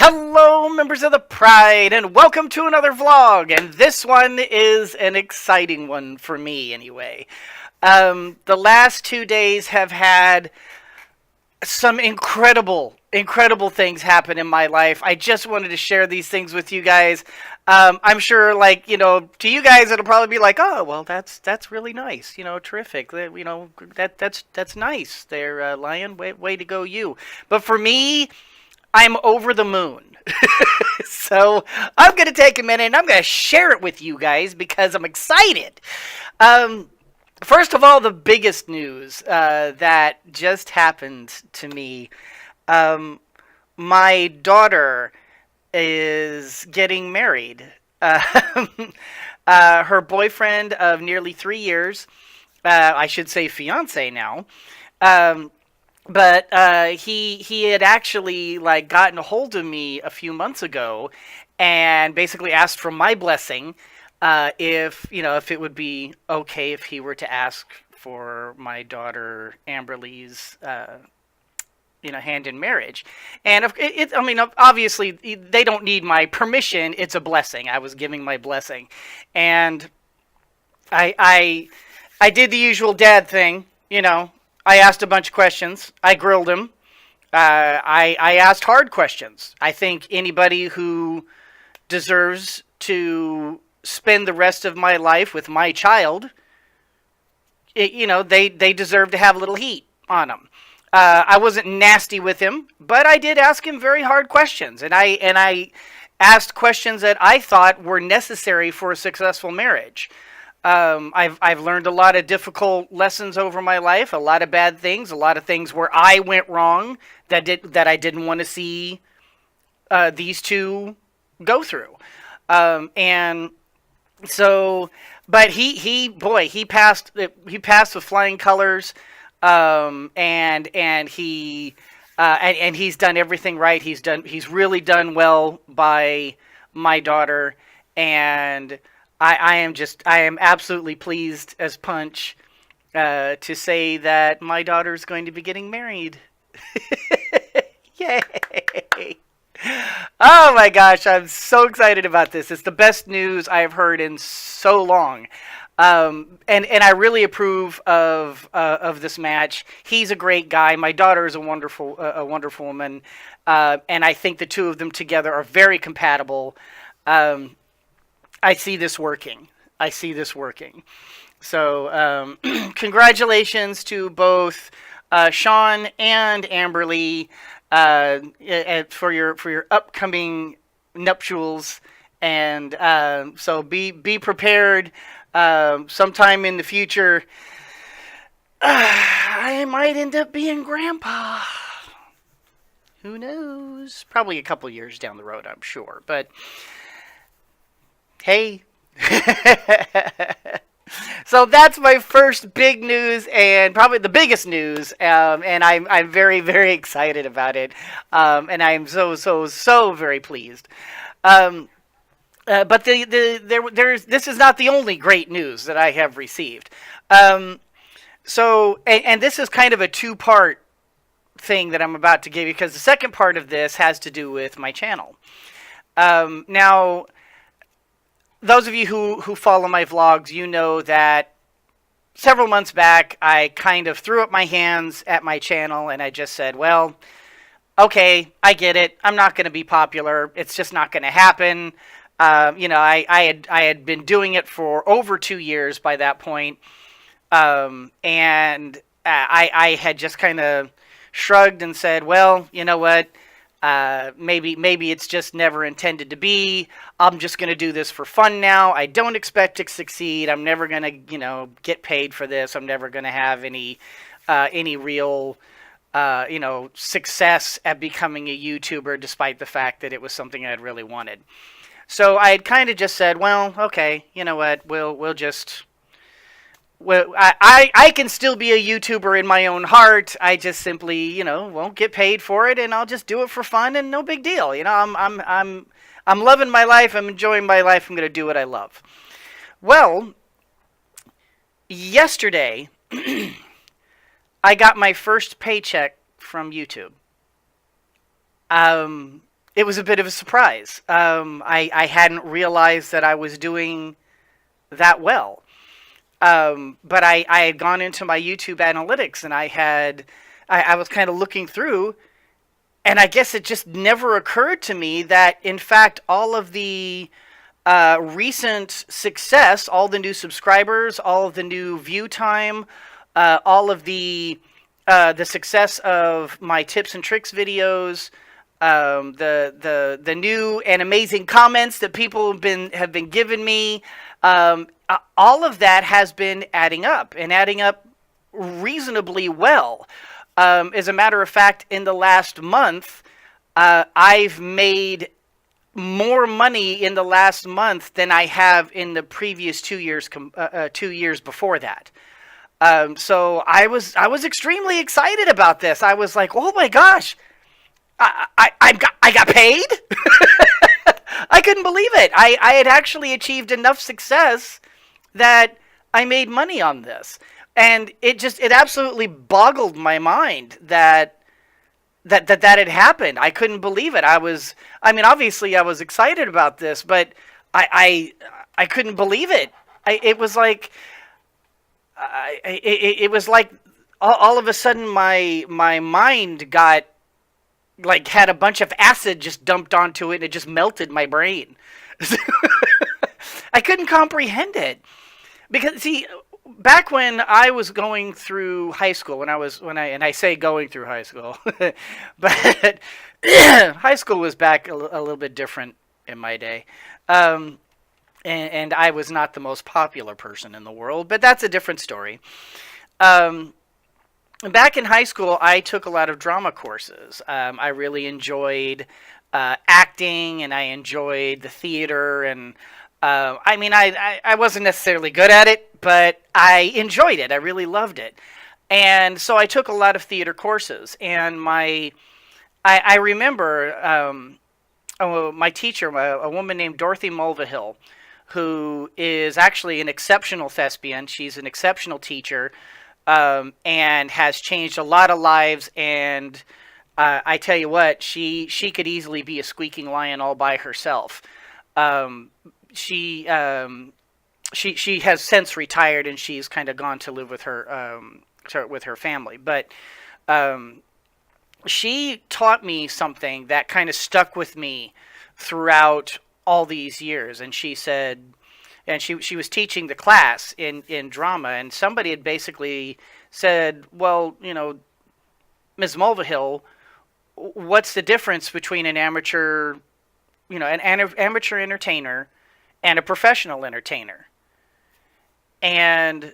Hello, members of the Pride, and welcome to another vlog. And this one is an exciting one for me, anyway. The last 2 days have had some incredible things happen in my life. I just wanted to share these things with you guys. I'm sure, to you guys, it'll probably be like, oh, well, that's really nice, terrific. That's nice. There, Lion, way to go, you. But for me, I'm over the moon. So I'm going to take a minute and I'm going to share it with you guys because I'm excited. First of all, the biggest news that just happened to me. My daughter is getting married. Her boyfriend of nearly 3 years, I should say fiance now, but he had actually gotten a hold of me a few months ago, and basically asked for my blessing, if it would be okay if he were to ask for my daughter Amberly's hand in marriage. And obviously they don't need my permission. It's a blessing. I was giving my blessing, and I did the usual dad thing. I asked a bunch of questions. I grilled him. I asked hard questions. I think anybody who deserves to spend the rest of my life with my child, they deserve to have a little heat on them. I wasn't nasty with him, but I did ask him very hard questions, and I asked questions that I thought were necessary for a successful marriage. I've learned a lot of difficult lessons over my life, a lot of bad things, a lot of things where I went wrong that I didn't want to see these two go through. And so, but he passed with flying colors, and he's done everything right. He's really done well by my daughter, and I am absolutely pleased as punch to say that my daughter's going to be getting married. Yay! Oh my gosh, I'm so excited about this. It's the best news I've heard in so long. And I really approve of this match. He's a great guy. My daughter is a wonderful woman, and I think the two of them together are very compatible. I see this working. So, congratulations to both Sean and Amberly for your upcoming nuptials, and so be prepared. Sometime in the future, I might end up being grandpa. Who knows? Probably a couple years down the road, I'm sure. But hey. So that's my first big news, and probably the biggest news, and I'm very, very excited about it, and I'm so very pleased. But this is not the only great news that I have received. So this is kind of a two-part thing that I'm about to give you, because the second part of this has to do with my channel. Now, those of you who follow my vlogs, you know that several months back, I kind of threw up my hands at my channel, and I just said, well, okay, I get it. I'm not going to be popular. It's just not going to happen. I had been doing it for over 2 years by that point, and I had just kind of shrugged and said, well, you know what? Maybe it's just never intended to be. I'm just going to do this for fun now. I don't expect to succeed. I'm never going to, get paid for this. I'm never going to have any real, success at becoming a YouTuber, despite the fact that it was something I'd really wanted. So I had kind of just said, well, okay, you know what? I can still be a YouTuber in my own heart. I just simply, won't get paid for it, and I'll just do it for fun, and no big deal. I'm loving my life. I'm enjoying my life. I'm going to do what I love. Well, yesterday, I got my first paycheck from YouTube. it was a bit of a surprise. I hadn't realized that I was doing that well. But I had gone into my YouTube analytics and I was kind of looking through, and I guess it just never occurred to me that, in fact, all of the recent success, all the new subscribers, all of the new view time, all of the success of my tips and tricks videos, the new and amazing comments that people have been giving me, all of that has been adding up and adding up reasonably well. As a matter of fact, in the last month, I've made more money in the last month than I have in the previous 2 years, 2 years before that. So I was extremely excited about this. I was like, oh my gosh, I got paid. I couldn't believe it. I had actually achieved enough success that I made money on this, and it absolutely boggled my mind that had happened. I couldn't believe it. I mean, obviously I was excited about this, but I couldn't believe it. It was like, it was like all of a sudden my mind got, like, had a bunch of acid just dumped onto it and it just melted my brain. I couldn't comprehend it. Because, see, back when I was going through high school, and I say going through high school, but high school was back a little bit different in my day. And I was not the most popular person in the world, but that's a different story. Back in high school, I took a lot of drama courses. I really enjoyed acting, and I enjoyed the theater, and I mean, I wasn't necessarily good at it, but I enjoyed it. I really loved it. And so I took a lot of theater courses, and I remember my teacher, a woman named Dorothy Mulvihill, who is actually an exceptional thespian. She's an exceptional teacher, and has changed a lot of lives. And I tell you what, she could easily be a squeaking lion all by herself. She has since retired, and she's kind of gone to live with her family. But she taught me something that kind of stuck with me throughout all these years. And she said, and she was teaching the class in drama, and somebody had basically said, well, you know, Ms. Mulvihill, what's the difference between an amateur, you know, an amateur entertainer and a professional entertainer? And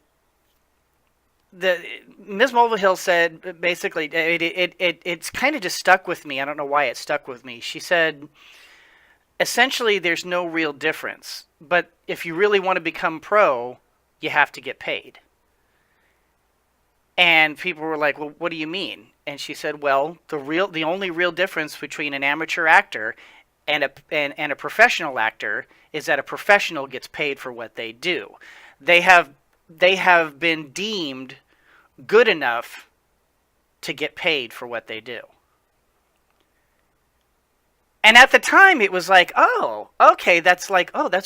Ms. Mulvihill said, basically, it's kind of just stuck with me. I don't know why it stuck with me. She said, essentially, there's no real difference. But if you really want to become pro, you have to get paid. And people were like, well, what do you mean? And she said, well, the only real difference between an amateur actor and a professional actor is that a professional gets paid for what they do. They have been deemed good enough to get paid for what they do. And at the time, it was like, oh, okay, that's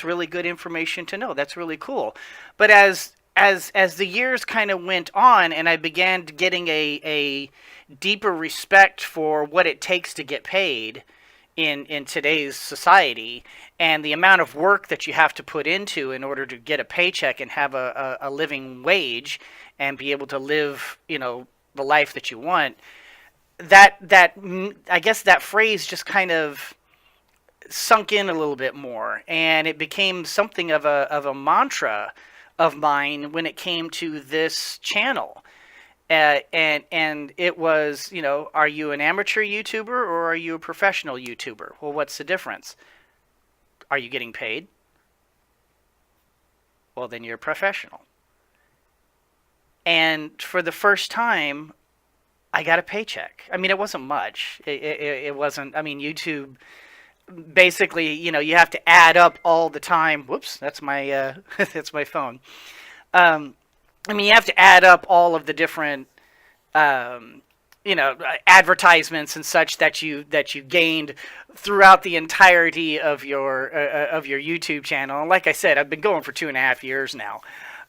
really good information to know. That's really cool. But as the years kind of went on, and I began getting a deeper respect for what it takes to get paid in today's society, and the amount of work that you have to put into in order to get a paycheck and have a living wage and be able to live, you know, the life that you want, that I guess that phrase just kind of sunk in a little bit more, and it became something of a mantra of mine when it came to this channel. And it was, you know, are you an amateur YouTuber or are you a professional YouTuber? Well, what's the difference? Are you getting paid? Well, then you're a professional. And for the first time, I got a paycheck. I mean, it wasn't much. It wasn't, I mean, YouTube, basically, you know, you have to add up all the time. Whoops, that's my that's my phone. I mean, you have to add up all of the different, advertisements and such that you gained throughout the entirety of your YouTube channel. And like I said, I've been going for 2.5 years now.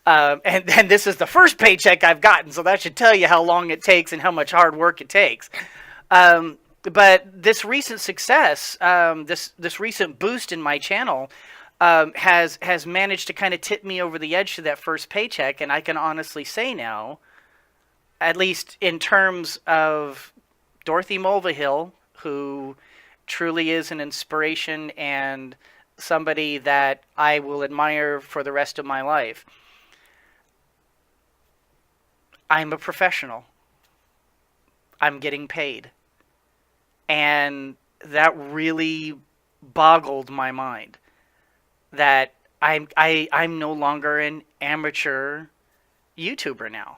And this is the first paycheck I've gotten, so that should tell you how long it takes and how much hard work it takes. But this recent success, this recent boost in my channel, has managed to kind of tip me over the edge to that first paycheck, and I can honestly say now, at least in terms of Dorothy Mulvihill, who truly is an inspiration and somebody that I will admire for the rest of my life. I'm a professional. I'm getting paid. And that really boggled my mind. That I'm no longer an amateur YouTuber now.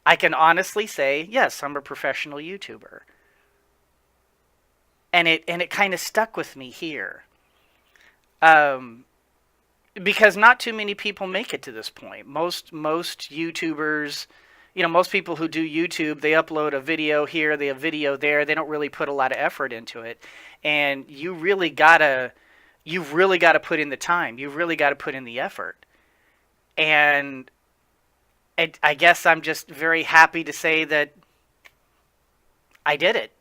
I can honestly say, yes, I'm a professional YouTuber. And it kind of stuck with me here. Because not too many people make it to this point. Most YouTubers, most people who do YouTube, they upload a video here, they have video there. They don't really put a lot of effort into it. And you've really got to put in the time. You've really got to put in the effort. And I guess I'm just very happy to say that I did it.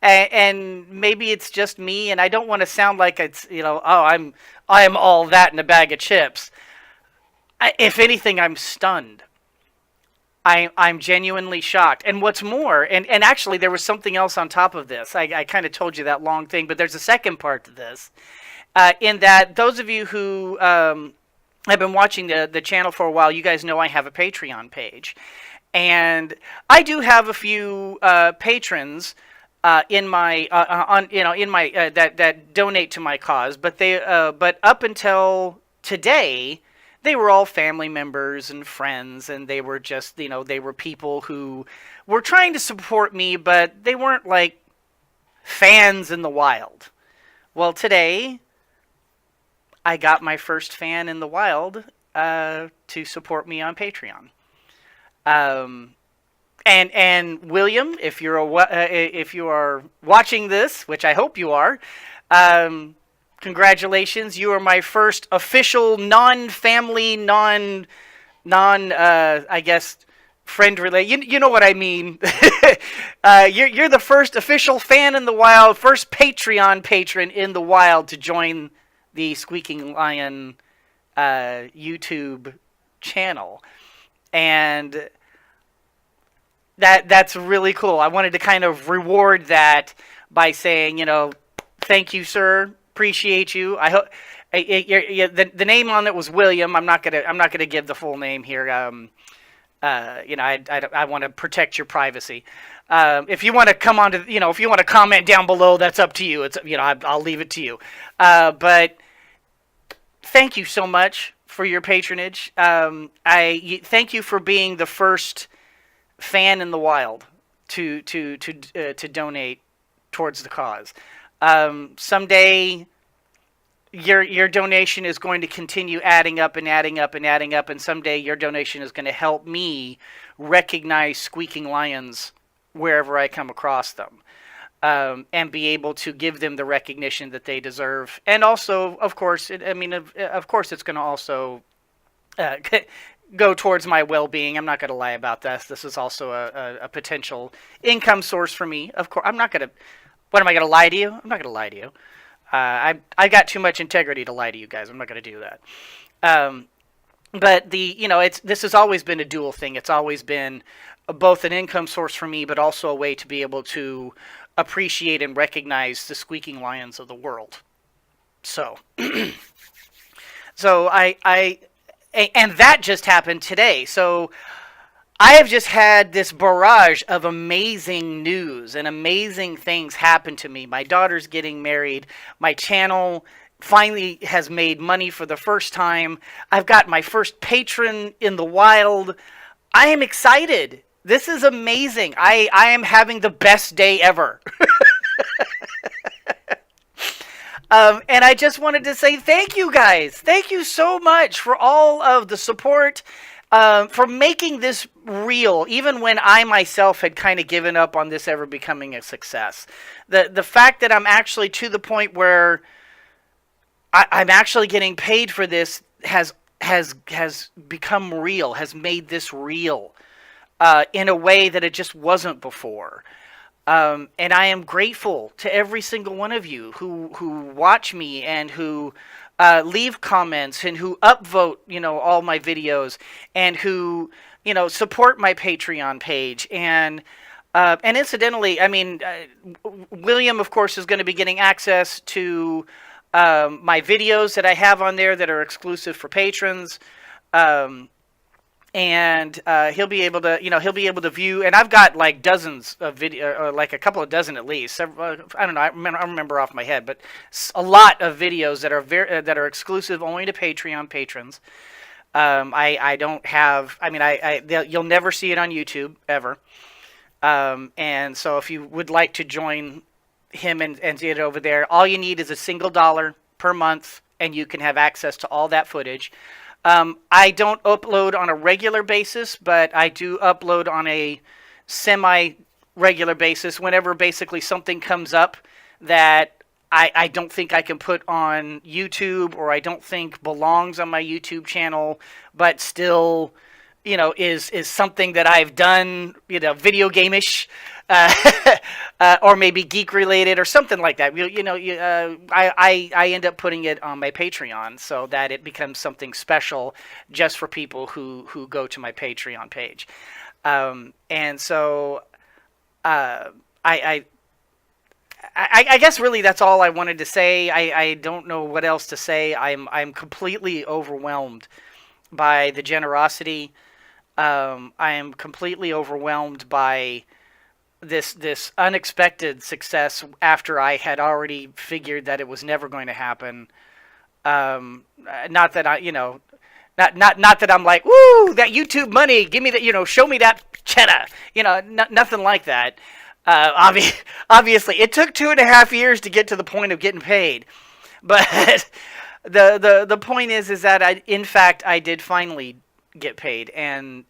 And maybe it's just me, and I don't want to sound like it's, I'm all that in a bag of chips. If anything, I'm stunned. I'm genuinely shocked. And what's more, and actually there was something else on top of this. I kind of told you that long thing, but there's a second part to this. In that those of you who have been watching the channel for a while, you guys know I have a Patreon page. And I do have a few patrons in my that donate to my cause, but but up until today, they were all family members and friends, and they were just, they were people who were trying to support me, but they weren't like fans in the wild. Well, today, I got my first fan in the wild to support me on Patreon. And William, if you are watching this, which I hope you are, congratulations! You are my first official non-family, I guess, friend relate. You know what I mean. You're the first official fan in the wild, first Patreon patron in the wild to join the Squeaking Lion YouTube channel, and that's really cool. I wanted to kind of reward that by saying, thank you, sir. Appreciate you. I hope the name on it was William. I'm not gonna give the full name here. I want to protect your privacy. If you want to come on to, if you want to comment down below, that's up to you. It's, I'll leave it to you. But thank you so much for your patronage. Thank you for being the first fan in the wild to donate towards the cause. Someday your donation is going to continue adding up and adding up and adding up, and someday your donation is going to help me recognize squeaking lions wherever I come across them, and be able to give them the recognition that they deserve. And also, of course, of course, it's going to also go towards my well-being. I'm not going to lie about this. This is also a potential income source for me. Of course, I'm not going to. What, am I going to lie to you? I'm not going to lie to you. I got too much integrity to lie to you guys. I'm not going to do that. But this has always been a dual thing. It's always been both an income source for me, but also a way to be able to appreciate and recognize the squeaking lions of the world. So, and that just happened today. So I have just had this barrage of amazing news and amazing things happen to me. My daughter's getting married. My channel finally has made money for the first time. I've got my first patron in the wild. I am excited. This is amazing. I am having the best day ever. And I just wanted to say thank you guys. Thank you so much for all of the support. for making this real, even when I myself had kind of given up on this ever becoming a success. The fact that I'm actually to the point where I'm actually getting paid for this has become real, has made this real in a way that it just wasn't before. And I am grateful to every single one of you who watch me and who leave comments and who upvote, all my videos and who, support my Patreon page. And incidentally, I mean, William, of course, is going to be getting access to my videos that I have on there that are exclusive for patrons. And he'll be able to view, and I've got like dozens of video, or like a couple of dozen at least. Several, I don't know, I remember off my head, but a lot of videos that are exclusive only to Patreon patrons. I don't have, I mean, you'll never see it on YouTube ever. And so if you would like to join him and see it over there, all you need is a single $1 per month, and you can have access to all that footage. I don't upload on a regular basis, but I do upload on a semi-regular basis whenever basically something comes up that I don't think I can put on YouTube, or I don't think belongs on my YouTube channel, but still, is something that I've done, video game-ish, or maybe geek related or something like that. I end up putting it on my Patreon so that it becomes something special just for people who go to my Patreon page. And so I guess really that's all I wanted to say. I don't know what else to say. I'm completely overwhelmed by the generosity. I am completely overwhelmed by this unexpected success after I had already figured that it was never going to happen. Not that I, not that I'm like, woo, that YouTube money, give me that, show me that cheddar, nothing like that. Obviously, it took 2.5 years to get to the point of getting paid, but the point is that in fact, I did finally get paid, and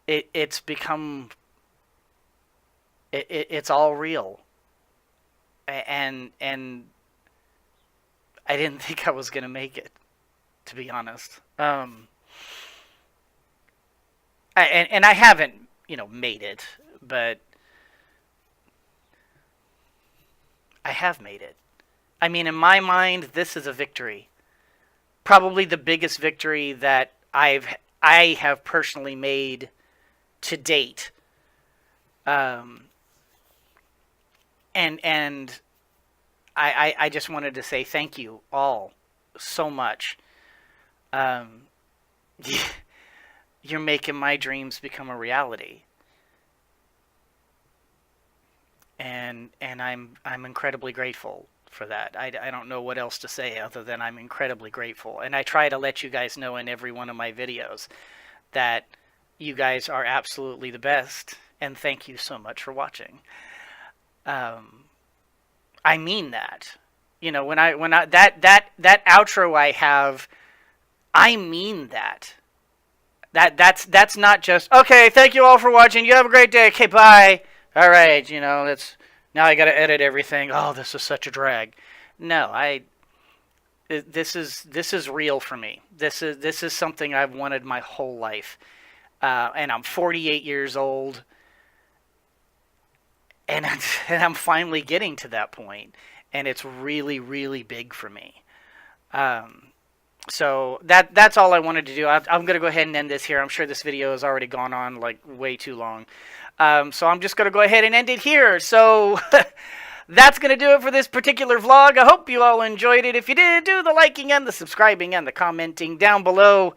it's become it's all real, and I didn't think I was gonna make it, to be honest. And I haven't made it, but I have made it. I mean, in my mind, this is a victory. Probably the biggest victory that I have personally made to date. And I just wanted to say thank you all so much. You're making my dreams become a reality. And I'm incredibly grateful for that. I don't know what else to say other than I'm incredibly grateful. And I try to let you guys know in every one of my videos that you guys are absolutely the best, and thank you so much for watching. I mean that. When I that outro I have, I mean that. That's not just, okay, thank you all for watching. You have a great day. Okay, bye. All right, that's now I got to edit everything. Oh, this is such a drag. No, this is real for me. This is something I've wanted my whole life. And I'm 48 years old, and I'm finally getting to that point, and it's really, really big for me. So that's all I wanted to do. I'm going to go ahead and end this here. I'm sure this video has already gone on like way too long. So I'm just going to go ahead and end it here. So that's going to do it for this particular vlog. I hope you all enjoyed it. If you did, do the liking and the subscribing and the commenting down below.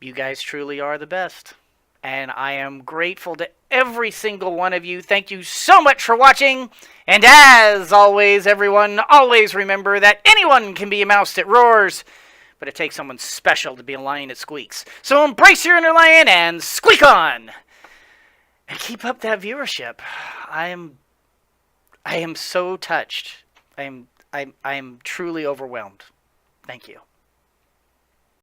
You guys truly are the best. And I am grateful to every single one of you. Thank you so much for watching. And as always, everyone, always remember that anyone can be a mouse that roars, but it takes someone special to be a lion that squeaks. So embrace your inner lion and squeak on! And keep up that viewership. I am so touched. I am truly overwhelmed. Thank you.